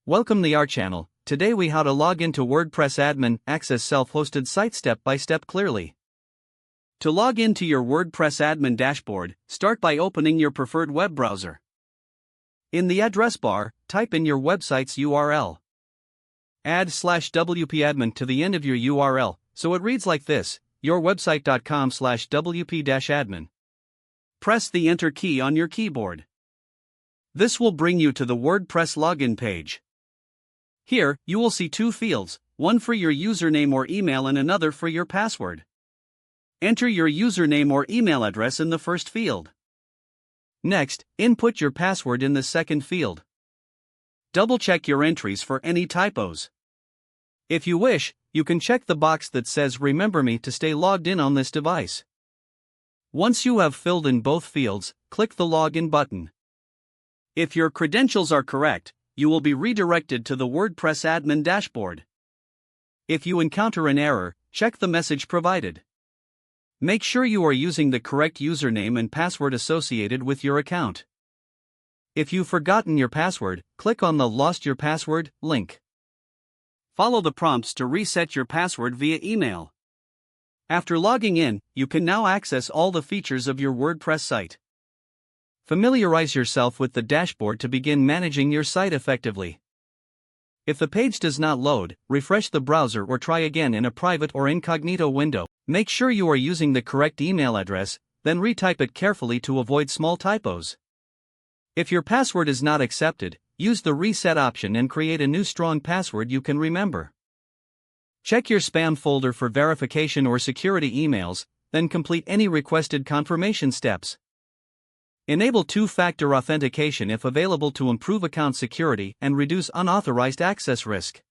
Welcome to our channel. Today we how to log into WordPress admin, access self-hosted site step by step clearly. To log into your WordPress admin dashboard, start by opening your preferred web browser. In the address bar, type in your website's URL. Add /wp-admin to the end of your URL, so it reads like this, yourwebsite.com/wp-admin. Press the Enter key on your keyboard. This will bring you to the WordPress login page. Here, you will see two fields, one for your username or email and another for your password. Enter your username or email address in the first field. Next, input your password in the second field. Double-check your entries for any typos. If you wish, you can check the box that says Remember Me to stay logged in on this device. Once you have filled in both fields, click the Login button. If your credentials are correct, you will be redirected to the WordPress admin dashboard. If you encounter an error, check the message provided. Make sure you are using the correct username and password associated with your account. If you've forgotten your password, click on the Lost Your Password link. Follow the prompts to reset your password via email. After logging in, you can now access all the features of your WordPress site. Familiarize yourself with the dashboard to begin managing your site effectively. If the page does not load, refresh the browser or try again in a private or incognito window. Make sure you are using the correct email address, then retype it carefully to avoid small typos. If your password is not accepted, use the reset option and create a new strong password you can remember. Check your spam folder for verification or security emails, then complete any requested confirmation steps. Enable two-factor authentication if available to improve account security and reduce unauthorized access risk.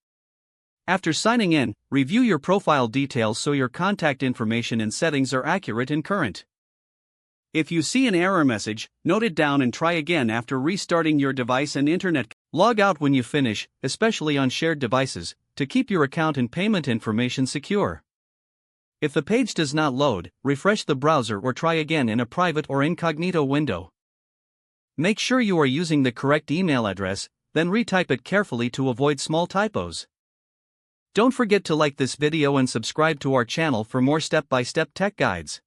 After signing in, review your profile details so your contact information and settings are accurate and current. If you see an error message, note it down and try again after restarting your device and internet. Log out when you finish, especially on shared devices, to keep your account and payment information secure. If the page does not load, refresh the browser or try again in a private or incognito window. Make sure you are using the correct email address, then retype it carefully to avoid small typos. Don't forget to like this video and subscribe to our channel for more step-by-step tech guides.